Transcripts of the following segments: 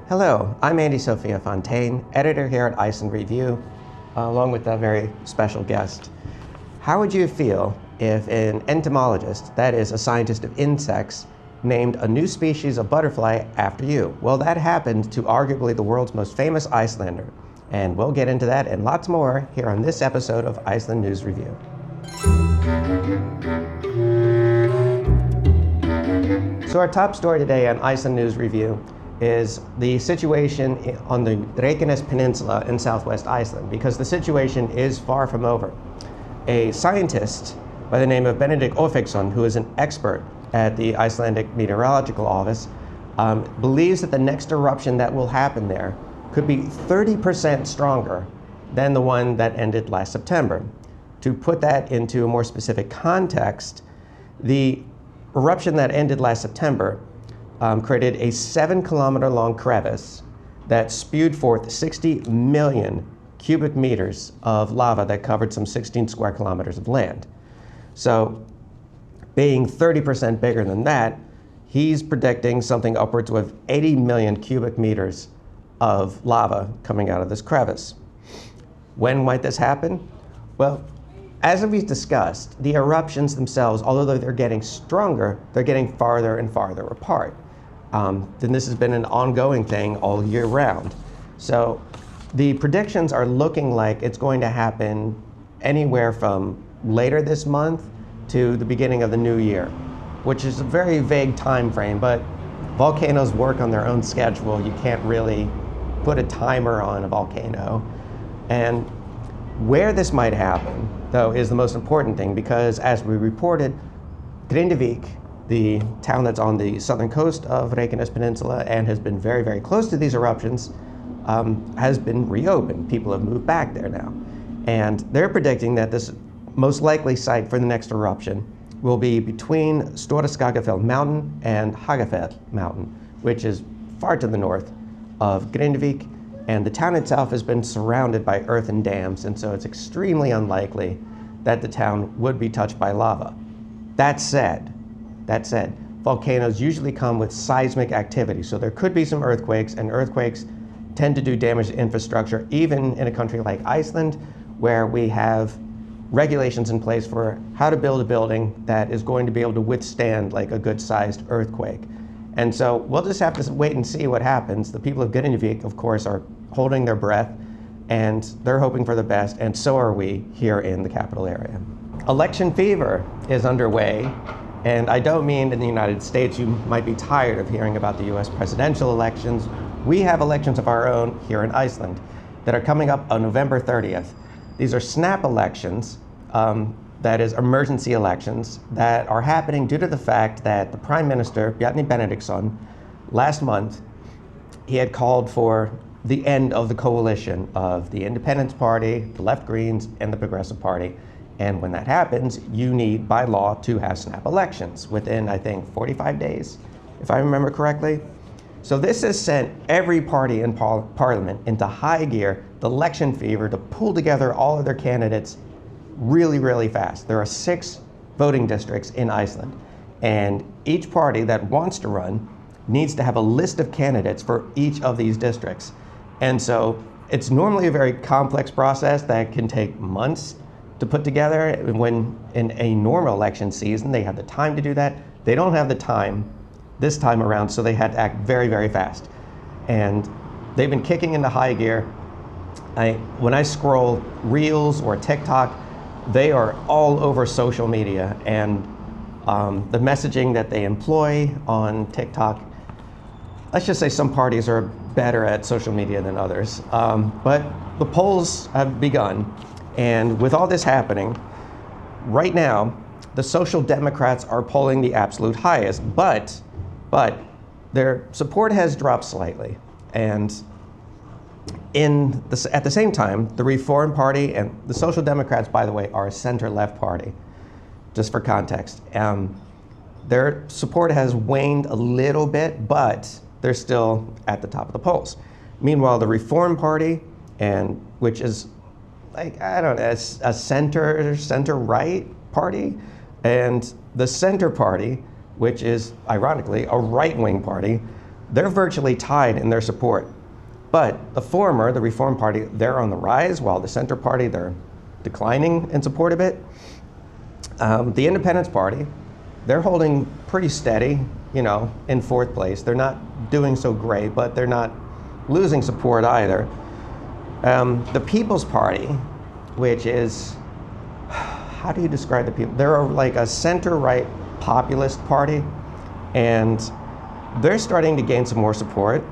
Hello, I'm Andy Sophia Fontaine, editor here at Iceland Review, along with a very special guest. How would you feel if an entomologist, that is a scientist of insects, named a new species of butterfly after you? Well, that happened to arguably the world's most famous Icelander, and we'll get into that and lots more here on this episode of Iceland News Review. So our top story today on Iceland News Review is the situation on the Reykjanes Peninsula in southwest Iceland, because the situation is far from over. A scientist by the name of Benedikt Ófeigsson, who is an expert at the Icelandic Meteorological Office, believes that the next eruption that will happen there could be 30% stronger than the one that ended last September. To put that into a more specific context, the eruption that ended last September created a 7-kilometer long crevice that spewed forth 60 million cubic meters of lava that covered some 16 square kilometers of land. So, being 30% bigger than that, he's predicting something upwards of 80 million cubic meters of lava coming out of this crevice. When might this happen? Well, as we've discussed, the eruptions themselves, although they're getting stronger, they're getting farther and farther apart. Then this has been an ongoing thing all year round. So the predictions are looking like it's going to happen anywhere from later this month to the beginning of the new year, which is a very vague time frame, but volcanoes work on their own schedule. You can't really put a timer on a volcano. And where this might happen, though, is the most important thing, because as we reported, Grindavik, the town that's on the southern coast of Reykjanes Peninsula and has been very, very close to these eruptions, has been reopened. People have moved back there now. And they're predicting that this most likely site for the next eruption will be between Stóra-Skagafell Mountain and Hagafell Mountain, which is far to the north of Grindavik. And the town itself has been surrounded by earthen dams, and so it's extremely unlikely that the town would be touched by lava. That said, volcanoes usually come with seismic activity, so there could be some earthquakes, and earthquakes tend to do damage to infrastructure, even in a country like Iceland, where we have regulations in place for how to build a building that is going to be able to withstand like a good-sized earthquake. And so we'll just have to wait and see what happens. The people of Grindavik, of course, are holding their breath, and they're hoping for the best, and so are we here in the capital area. Election fever is underway. And I don't mean in the United States. You might be tired of hearing about the US presidential elections. We have elections of our own here in Iceland that are coming up on November 30th. These are snap elections, that is emergency elections, that are happening due to the fact that the Prime Minister, Bjarni Benediktsson, last month, he had called for the end of the coalition of the Independence Party, the Left Greens, and the Progressive Party. And when that happens, you need, by law, to have snap elections within, I think, 45 days, if I remember correctly. So this has sent every party in Parliament into high gear, the election fever, to pull together all of their candidates really, really fast. There are 6 voting districts in Iceland, and each party that wants to run needs to have a list of candidates for each of these districts. And so it's normally a very complex process that can take months to put together. When in a normal election season, they have the time to do that. They don't have the time this time around, so they had to act very, very fast. And they've been kicking into high gear. When I scroll Reels or TikTok, they are all over social media, and the messaging that they employ on TikTok, let's just say some parties are better at social media than others. But the polls have begun. And with all this happening, right now, the Social Democrats are polling the absolute highest, but their support has dropped slightly. And at the same time, the Reform Party and the Social Democrats, by the way, are a center-left party, just for context. Their support has waned a little bit, but they're still at the top of the polls. Meanwhile, the Reform Party, which is like, I don't know, a center-right party, and the Center Party, which is, ironically, a right-wing party, they're virtually tied in their support. But the former, the Reform Party, they're on the rise, while the Center Party, they're declining in support a bit. The Independence Party, they're holding pretty steady, in fourth place. They're not doing so great, but they're not losing support either. The People's Party, which is, how do you describe the people? They're like a center-right populist party, and they're starting to gain some more support.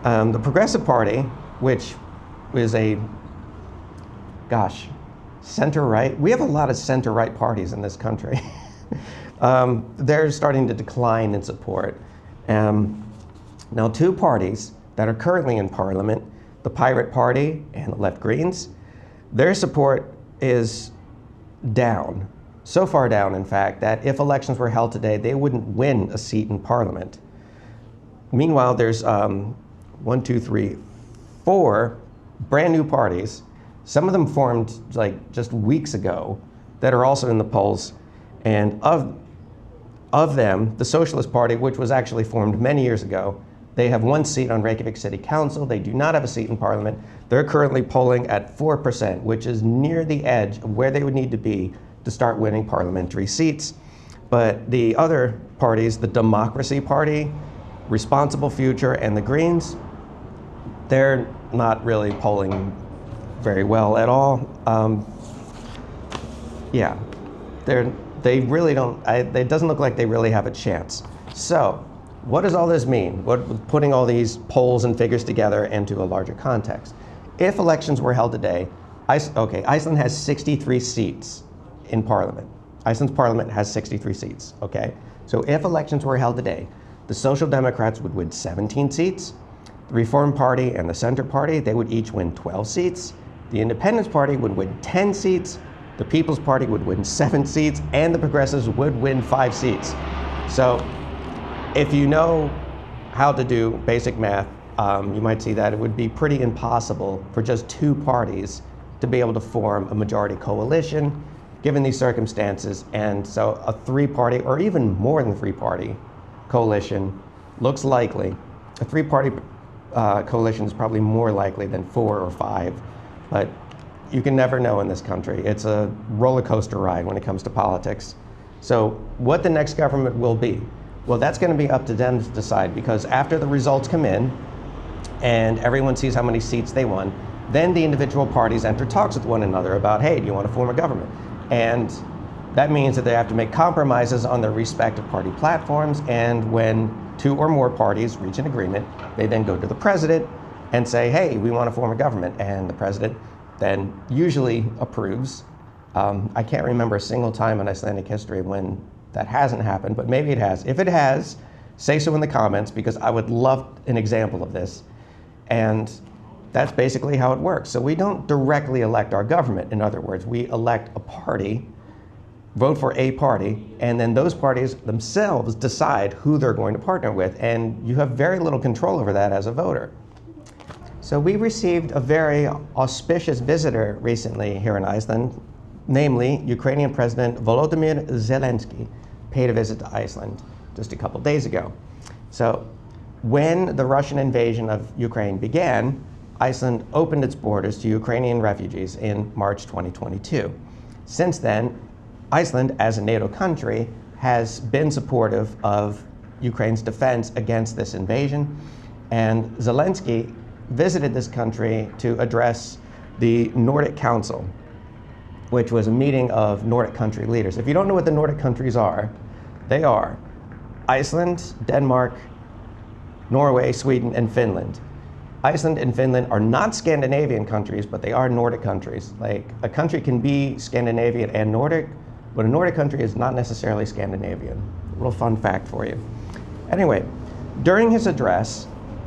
The Progressive Party, which is center-right. We have a lot of center-right parties in this country. They're starting to decline in support. Now, two parties that are currently in Parliament, the Pirate Party and the Left Greens, their support is down. So far down, in fact, that if elections were held today, they wouldn't win a seat in Parliament. Meanwhile, there's 4 brand new parties. Some of them formed just weeks ago that are also in the polls. And of them, the Socialist Party, which was actually formed many years ago, they have 1 seat on Reykjavik City Council. They do not have a seat in Parliament. They're currently polling at 4%, which is near the edge of where they would need to be to start winning parliamentary seats. But the other parties, the Democracy Party, Responsible Future, and the Greens, they're not really polling very well at all. They really don't, it doesn't look like they really have a chance. So, what does all this mean? Putting all these polls and figures together into a larger context. If elections were held today, Iceland has 63 seats in Parliament. Iceland's Parliament has 63 seats, okay? So if elections were held today, the Social Democrats would win 17 seats, the Reform Party and the Center Party, they would each win 12 seats, the Independence Party would win 10 seats, the People's Party would win 7 seats, and the Progressives would win 5 seats. So if you know how to do basic math, you might see that it would be pretty impossible for just 2 parties to be able to form a majority coalition given these circumstances. And so a 3-party or even more than 3-party coalition looks likely. A 3-party coalition is probably more likely than 4 or 5, but you can never know in this country. It's a roller coaster ride when it comes to politics. So what the next government will be, well, that's going to be up to them to decide, because after the results come in and everyone sees how many seats they won, then the individual parties enter talks with one another about, hey, do you want to form a government? And that means that they have to make compromises on their respective party platforms, and when 2 or more parties reach an agreement, they then go to the president and say, hey, we want to form a government, and the president then usually approves. I can't remember a single time in Icelandic history when that hasn't happened, but maybe it has. If it has, say so in the comments, because I would love an example of this. And that's basically how it works. So we don't directly elect our government. In other words, we elect a party, vote for a party, and then those parties themselves decide who they're going to partner with. And you have very little control over that as a voter. So we received a very auspicious visitor recently here in Iceland, namely Ukrainian President Volodymyr Zelensky paid a visit to Iceland just a couple days ago. So when the Russian invasion of Ukraine began, Iceland opened its borders to Ukrainian refugees in March 2022. Since then, Iceland, as a NATO country, has been supportive of Ukraine's defense against this invasion, and Zelensky visited this country to address the Nordic Council, which was a meeting of Nordic country leaders. If you don't know what the Nordic countries are, they are Iceland, Denmark, Norway, Sweden, and Finland. Iceland and Finland are not Scandinavian countries, but they are Nordic countries. Like, a country can be Scandinavian and Nordic, but a Nordic country is not necessarily Scandinavian. A little fun fact for you. Anyway, during his address,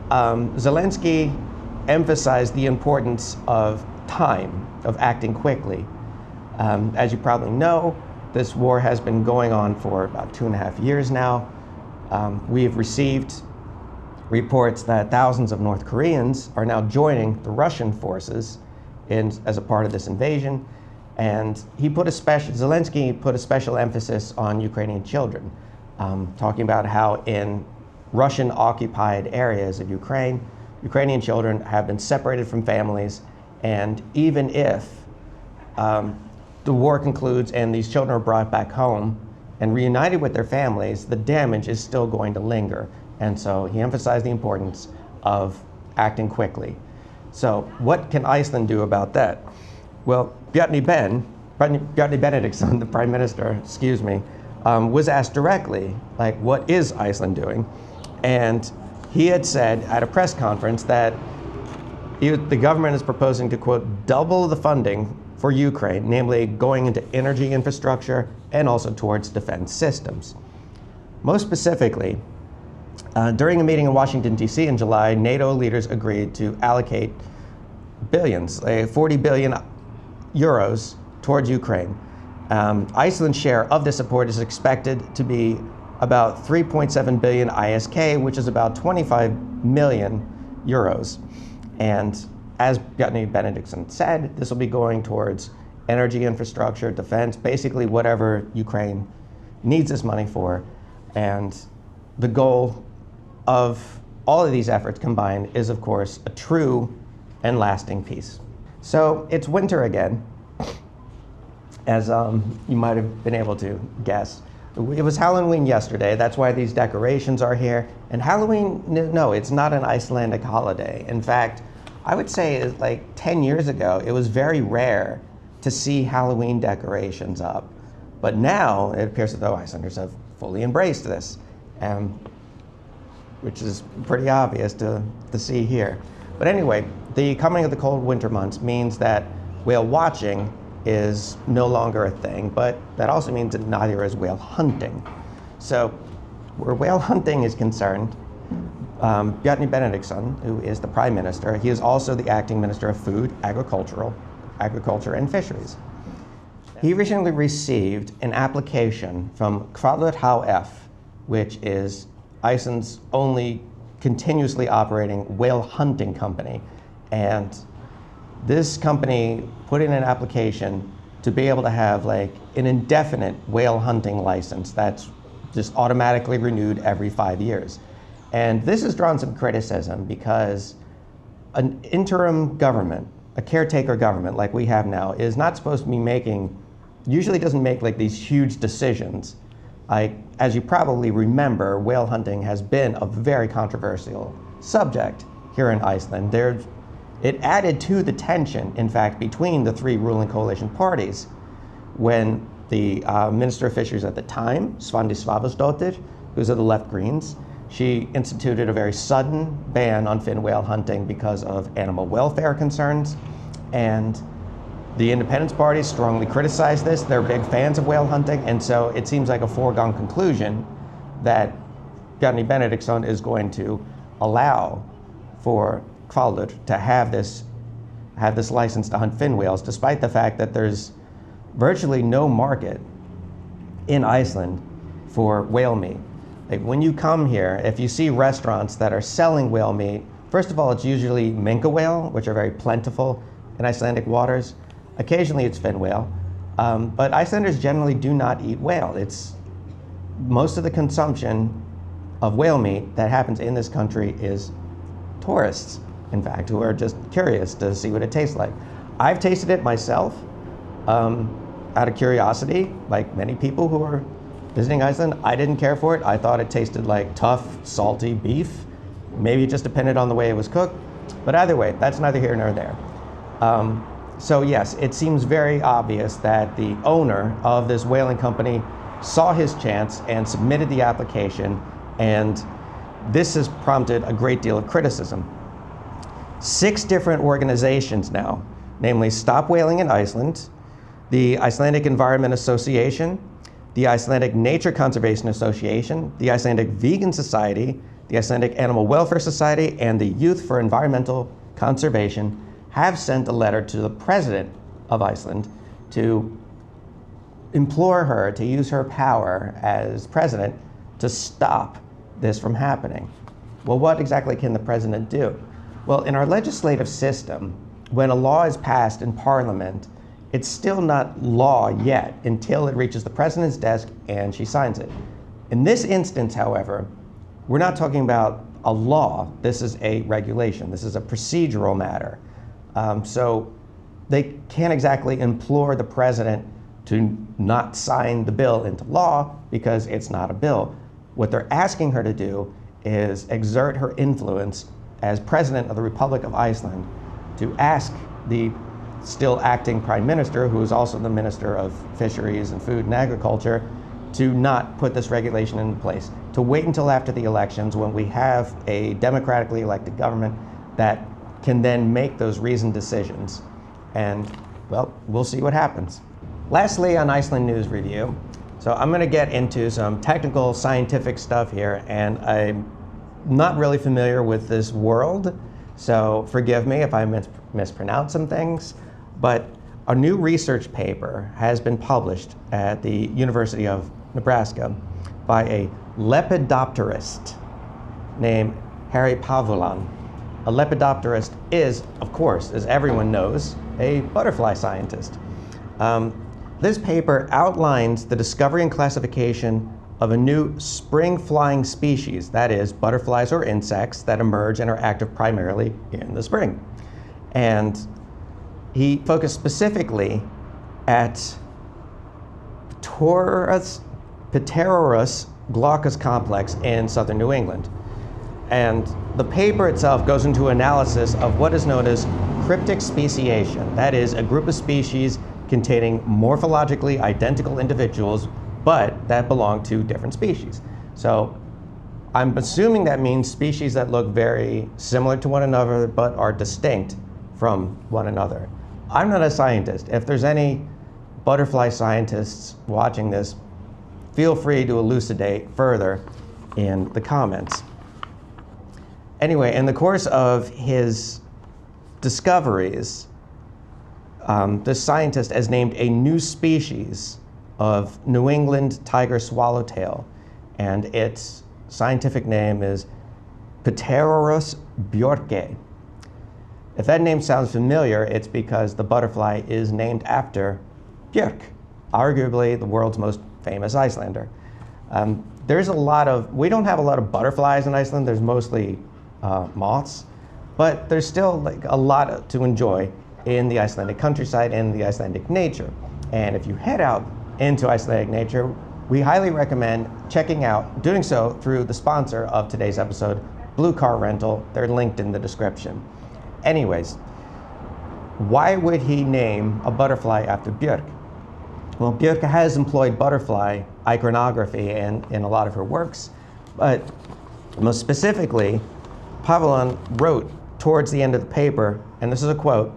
Zelensky emphasized the importance of time, of acting quickly. As you probably know, this war has been going on for about 2.5 years now. We have received reports that thousands of North Koreans are now joining the Russian forces as a part of this invasion. And Zelensky put a special emphasis on Ukrainian children, talking about how in Russian-occupied areas of Ukraine. Ukrainian children have been separated from families, and even if the war concludes and these children are brought back home and reunited with their families, the damage is still going to linger. And so he emphasized the importance of acting quickly. So what can Iceland do about that? Well, Bjarni Benediktsson, the prime minister, was asked directly, like, what is Iceland doing? And he had said at a press conference that the government is proposing to, quote, double the funding for Ukraine, namely going into energy infrastructure and also towards defense systems. Most specifically, during a meeting in Washington, D.C. in July, NATO leaders agreed to allocate billions, 40 billion euros towards Ukraine. Iceland's share of this support is expected to be about 3.7 billion ISK, which is about 25 million euros. And as Bjarni Benediktsson said, this will be going towards energy infrastructure, defense, basically whatever Ukraine needs this money for. And the goal of all of these efforts combined is, of course, a true and lasting peace. So it's winter again, as you might have been able to guess. It was Halloween yesterday, that's why these decorations are here. And Halloween, no, it's not an Icelandic holiday. In fact, I would say like 10 years ago, it was very rare to see Halloween decorations up. But now it appears as though Icelanders have fully embraced this, which is pretty obvious to see here. But anyway, the coming of the cold winter months means that whale watching is no longer a thing, but that also means that neither is whale hunting. So where whale hunting is concerned, Bjarni Benediktsson, who is the prime minister, he is also the acting minister of food, agriculture and fisheries. He recently received an application from Hvalur HF, which is Iceland's only continuously operating whale hunting company. And this company put in an application to be able to have like an indefinite whale hunting license that's just automatically renewed every 5 years. And this has drawn some criticism because an interim government, a caretaker government like we have now, is not supposed to be usually doesn't make like these huge decisions. As you probably remember, whale hunting has been a very controversial subject here in Iceland. It added to the tension, in fact, between the three ruling coalition parties when the Minister of Fisheries at the time, Svandís Svavarsdóttir, who was of the Left Greens, she instituted a very sudden ban on fin whale hunting because of animal welfare concerns. And the Independence Party strongly criticized this. They're big fans of whale hunting, and so it seems like a foregone conclusion that Bjarni Benediktsson is going to allow for Hvalur to have this license to hunt fin whales, despite the fact that there's virtually no market in Iceland for whale meat. Like when you come here, if you see restaurants that are selling whale meat, first of all, it's usually minke whale, which are very plentiful in Icelandic waters. Occasionally it's fin whale, but Icelanders generally do not eat whale. Most of the consumption of whale meat that happens in this country is tourists, in fact, who are just curious to see what it tastes like. I've tasted it myself out of curiosity, like many people who are visiting Iceland. I didn't care for it. I thought it tasted like tough, salty beef. Maybe it just depended on the way it was cooked. But either way, that's neither here nor there. So yes, it seems very obvious that the owner of this whaling company saw his chance and submitted the application, and this has prompted a great deal of criticism. 6 different organizations now, namely Stop Whaling in Iceland, the Icelandic Environment Association, the Icelandic Nature Conservation Association, the Icelandic Vegan Society, the Icelandic Animal Welfare Society, and the Youth for Environmental Conservation have sent a letter to the president of Iceland to implore her to use her power as president to stop this from happening. Well, what exactly can the president do? Well, in our legislative system, when a law is passed in Parliament, it's still not law yet until it reaches the president's desk and she signs it. In this instance, however, we're not talking about a law. This is a regulation. This is a procedural matter. So they can't exactly implore the president to not sign the bill into law because it's not a bill. What they're asking her to do is exert her influence as president of the Republic of Iceland to ask the still acting prime minister, who is also the minister of fisheries and food and agriculture, to not put this regulation into place, to wait until after the elections when we have a democratically elected government that can then make those reasoned decisions. And, well, we'll see what happens. Lastly, on Iceland News Review, so I'm going to get into some technical scientific stuff here, and I'm not really familiar with this world, so forgive me if I mispronounce some things, but a new research paper has been published at the University of Nebraska by a lepidopterist named Harry Pavulan. A lepidopterist is, of course, as everyone knows, a butterfly scientist. This paper outlines the discovery and classification of a new spring-flying species, that is, butterflies or insects that emerge and are active primarily in the spring. And he focused specifically at Pterorus glaucus complex in southern New England. And the paper itself goes into analysis of what is known as cryptic speciation. That is, a group of species containing morphologically identical individuals, but that belong to different species. So I'm assuming that means species that look very similar to one another, but are distinct from one another. I'm not a scientist. If there's any butterfly scientists watching this, feel free to elucidate further in the comments. Anyway, in the course of his discoveries, this scientist has named a new species of New England tiger swallowtail, and its scientific name is Pterorus bjorke. If that name sounds familiar, it's because the butterfly is named after Björk, arguably the world's most famous Icelander. We don't have a lot of butterflies in Iceland. There's mostly moths, but there's still like a lot to enjoy in the Icelandic countryside and the Icelandic nature. And if you head out into Icelandic nature, we highly recommend doing so through the sponsor of today's episode, Blue Car Rental. They're linked in the description. Anyways, why would he name a butterfly after Björk? Well, Björk has employed butterfly iconography in a lot of her works, but most specifically, Pavulan wrote towards the end of the paper, and this is a quote,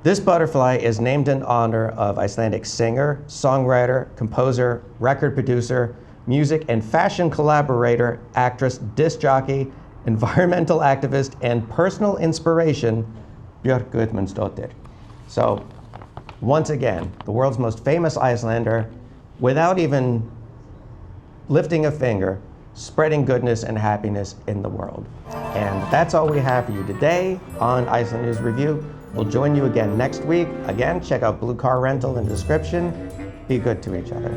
"This butterfly is named in honor of Icelandic singer, songwriter, composer, record producer, music and fashion collaborator, actress, disc jockey, environmental activist, and personal inspiration, Björk Guðmundsdóttir." So, once again, the world's most famous Icelander, without even lifting a finger, spreading goodness and happiness in the world. And that's all we have for you today on Iceland News Review. We'll join you again next week. Again, check out Blue Car Rental in the description. Be good to each other.